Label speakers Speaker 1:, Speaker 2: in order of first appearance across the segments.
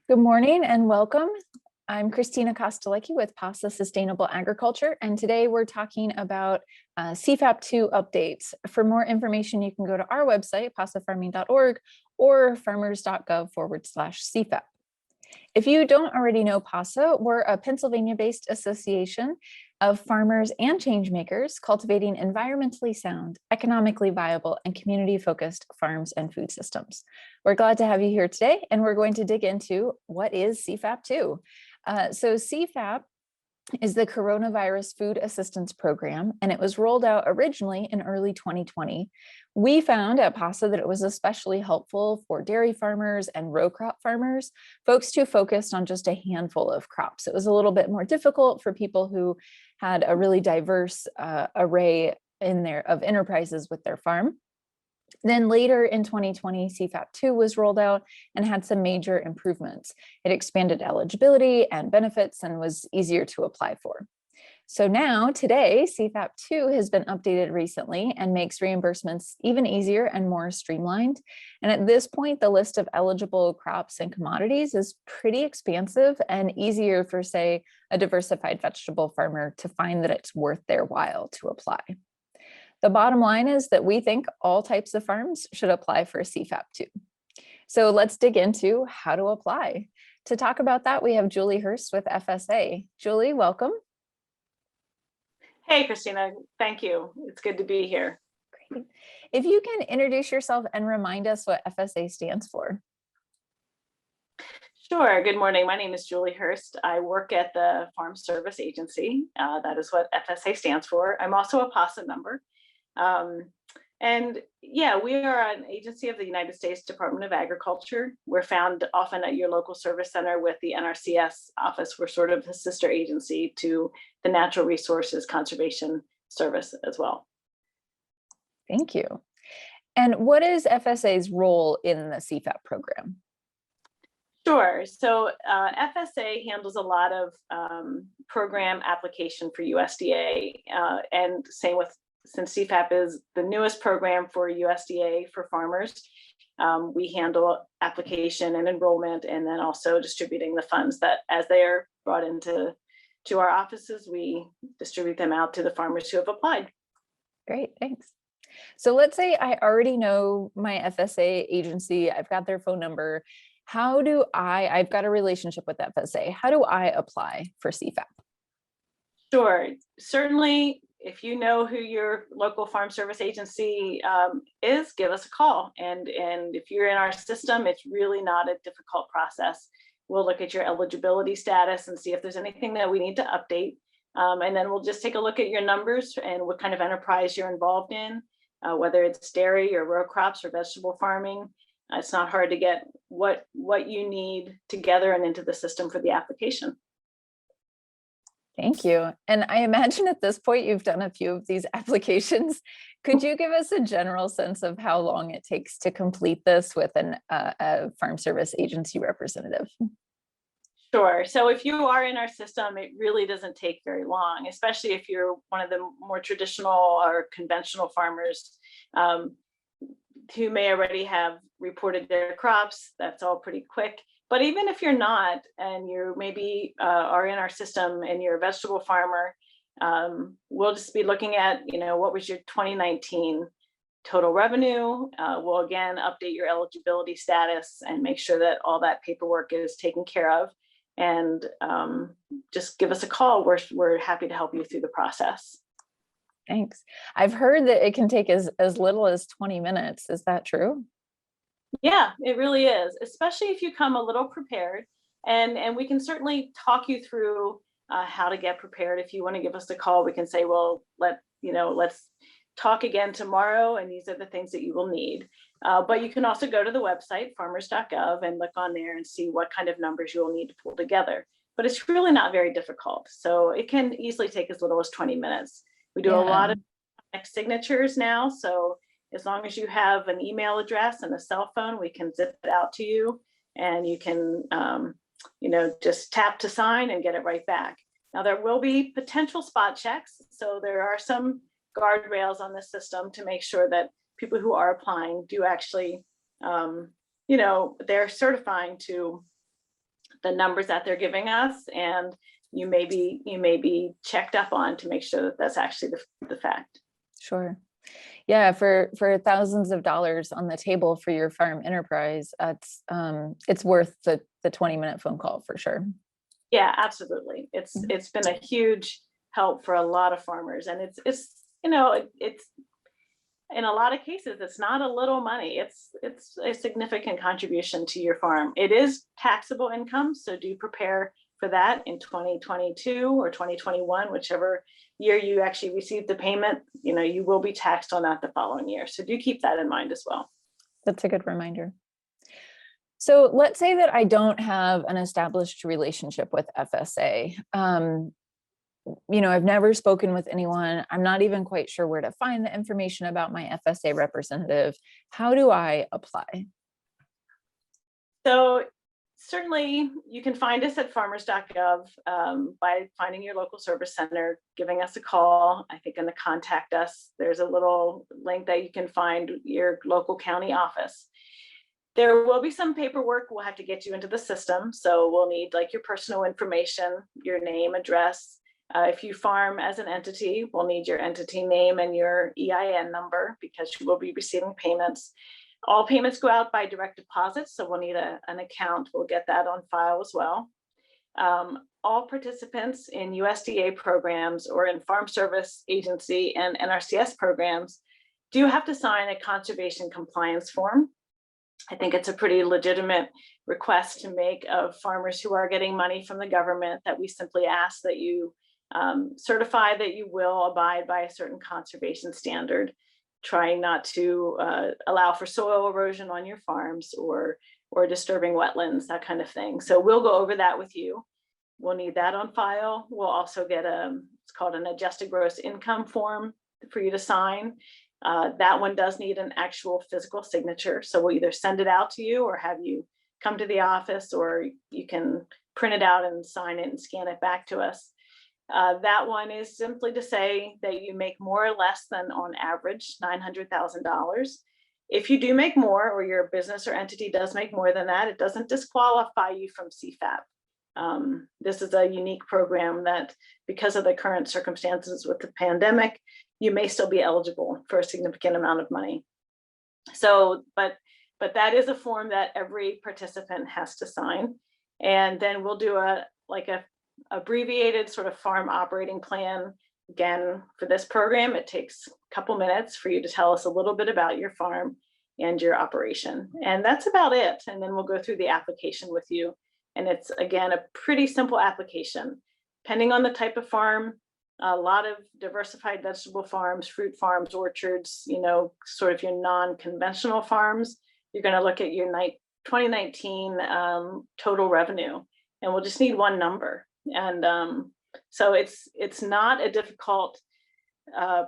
Speaker 1: Good morning and welcome. I'm Christina Kostelecky with Pasa Sustainable Agriculture, and today we're talking about CFAP2 updates. For more information, you can go to our website, pasafarming.org, or farmers.gov/CFAP. If you don't already know Pasa, we're a Pennsylvania-based association of farmers and change makers cultivating environmentally sound, economically viable, and community-focused farms and food systems. We're glad to have you here today, and we're going to dig into what is CFAP2. So CFAP is the Coronavirus Food Assistance Program, and it was rolled out originally in early 2020. We found at Pasa that it was especially helpful for dairy farmers and row crop farmers, folks who focused on just a handful of crops. It was a little bit more difficult for people who had a really diverse array of enterprises with their farm. Then later in 2020, CFAP2 was rolled out and had some major improvements. It expanded eligibility and benefits and was easier to apply for. So now, today, CFAP2 has been updated recently and makes reimbursements even easier and more streamlined. And at this point, the list of eligible crops and commodities is pretty expansive and easier for, say, a diversified vegetable farmer to find that it's worth their while to apply. The bottom line is that we think all types of farms should apply for CFAP2. So let's dig into how to apply. To talk about that, we have Julie Hurst with FSA. Julie, welcome.
Speaker 2: Hey, Christina, thank you. It's good to be here.
Speaker 1: Great. If you can introduce yourself and remind us what FSA stands for.
Speaker 2: Sure. Good morning. My name is Julie Hurst. I work at the Farm Service Agency. That is what FSA stands for. I'm also a PASA member. And yeah, we are an agency of the United States Department of Agriculture. We're found often at your local service center with the NRCS office. We're sort of a sister agency to the Natural Resources Conservation Service as well.
Speaker 1: Thank you. And what is FSA's role in the CFAP program?
Speaker 2: Sure. So FSA handles a lot of program application for USDA, and same with, since CFAP is the newest program for USDA for farmers, we handle application and enrollment, and then also distributing the funds that, as they are brought into our offices, we distribute them out to the farmers who have applied.
Speaker 1: Great, thanks. So let's say I already know my FSA agency, I've got their phone number. I've got a relationship with FSA. How do I apply for CFAP?
Speaker 2: Sure, certainly. If you know who your local farm service agency is, give us a call. And if you're in our system, it's really not a difficult process. We'll look at your eligibility status and see if there's anything that we need to update. And then we'll just take a look at your numbers and what kind of enterprise you're involved in, whether it's dairy or row crops or vegetable farming. It's not hard to get what you need together and into the system for the application.
Speaker 1: Thank you. And I imagine at this point, you've done a few of these applications. Could you give us a general sense of how long it takes to complete this with a farm service agency representative?
Speaker 2: Sure. So if you are in our system, it really doesn't take very long, especially if you're one of the more traditional or conventional farmers who may already have reported their crops. That's all pretty quick. But even if you're not, and you maybe are in our system and you're a vegetable farmer, we'll just be looking at, what was your 2019 total revenue? We'll again update your eligibility status and make sure that all that paperwork is taken care of. And just give us a call. We're happy to help you through the process.
Speaker 1: Thanks. I've heard that it can take as little as 20 minutes. Is that true?
Speaker 2: Yeah, it really is, especially if you come a little prepared, and we can certainly talk you through how to get prepared. If you want to give us a call, we can say, well, let's talk again tomorrow, and these are the things that you will need. But you can also go to the website, farmers.gov, and look on there and see what kind of numbers you will need to pull together. But it's really not very difficult. So it can easily take as little as 20 minutes. We do a lot of signatures now, so as long as you have an email address and a cell phone, we can zip it out to you, and you can, just tap to sign and get it right back. Now, there will be potential spot checks. So there are some guardrails on the system to make sure that people who are applying do actually, they're certifying to the numbers that they're giving us, and you may be checked up on to make sure that that's actually the fact.
Speaker 1: Sure. Yeah, for thousands of dollars on the table for your farm enterprise, it's worth the 20-minute phone call for sure.
Speaker 2: Yeah, absolutely. It's been a huge help for a lot of farmers, and it's it's in a lot of cases it's not a little money. It's a significant contribution to your farm. It is taxable income, so do prepare for that in 2022 or 2021, whichever year you actually receive the payment. You will be taxed on that the following year, so do keep that in mind as well.
Speaker 1: That's a good reminder. So let's say that I don't have an established relationship with FSA. I've never spoken with anyone. I'm not even quite sure where to find the information about my FSA representative. How do I apply?
Speaker 2: So certainly you can find us at farmers.gov by finding your local service center, giving us a call. I think in the contact us, there's a little link that you can find your local county office. There will be some paperwork. We'll have to get you into the system. So we'll need like your personal information, your name, address. If you farm as an entity, we'll need your entity name and your EIN number, because you will be receiving payments. All payments go out by direct deposit, so we'll need an account. We'll get that on file as well. All participants in USDA programs or in Farm Service Agency and NRCS programs do have to sign a conservation compliance form. I think it's a pretty legitimate request to make of farmers who are getting money from the government, that we simply ask that you certify that you will abide by a certain conservation standard, trying not to allow for soil erosion on your farms or disturbing wetlands, that kind of thing. So we'll go over that with you. We'll need that on file. We'll also get it's called an adjusted gross income form for you to sign. That one does need an actual physical signature. So we'll either send it out to you or have you come to the office, or you can print it out and sign it and scan it back to us. That one is simply to say that you make more or less than, on average, $900,000. If you do make more, or your business or entity does make more than that, it doesn't disqualify you from CFAP. This is a unique program that, because of the current circumstances with the pandemic, you may still be eligible for a significant amount of money. So, but that is a form that every participant has to sign. And then we'll do a abbreviated sort of farm operating plan. Again, for this program, it takes a couple minutes for you to tell us a little bit about your farm and your operation. And that's about it. And then we'll go through the application with you. And it's, again, a pretty simple application. Depending on the type of farm, a lot of diversified vegetable farms, fruit farms, orchards, sort of your non-conventional farms, you're going to look at your 2019 total revenue, and we'll just need one number. And so it's not a difficult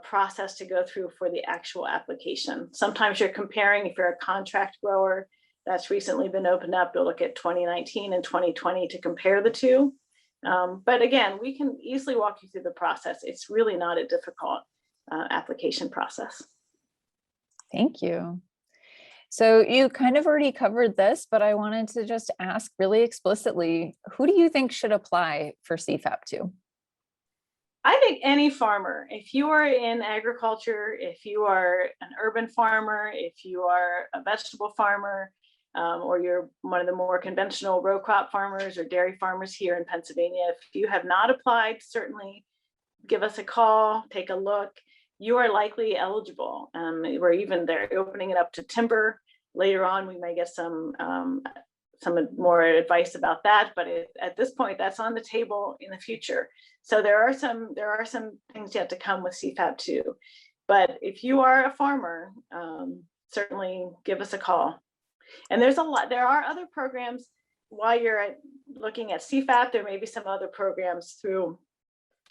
Speaker 2: process to go through for the actual application. Sometimes you're comparing, if you're a contract grower that's recently been opened up, you'll look at 2019 and 2020 to compare the two. But again, we can easily walk you through the process. It's really not a difficult application process.
Speaker 1: Thank you. So you kind of already covered this, but I wanted to just ask really explicitly, who do you think should apply for CFAP2?
Speaker 2: I think any farmer. If you are in agriculture, if you are an urban farmer, if you are a vegetable farmer, or you're one of the more conventional row crop farmers or dairy farmers here in Pennsylvania, if you have not applied, certainly give us a call, take a look. You are likely eligible. We're even there opening it up to timber. Later on, we may get some more advice about that, but at this point, that's on the table in the future. So there are some things yet to come with CFAP2. But if you are a farmer, certainly give us a call. And there are other programs while you're looking at CFAP. There may be some other programs through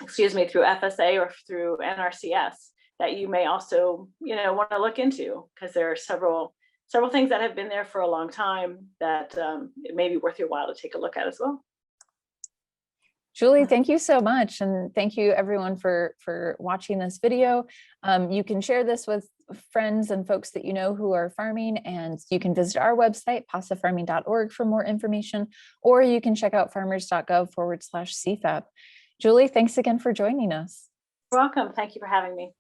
Speaker 2: FSA or through NRCS that you may also, want to look into, because there are several things that have been there for a long time that it may be worth your while to take a look at as well.
Speaker 1: Julie, thank you so much. And thank you everyone for watching this video. You can share this with friends and folks that you know who are farming, and you can visit our website, pasafarming.org, for more information, or you can check out farmers.gov/CFAP. Julie, thanks again for joining us.
Speaker 2: You're welcome. Thank you for having me.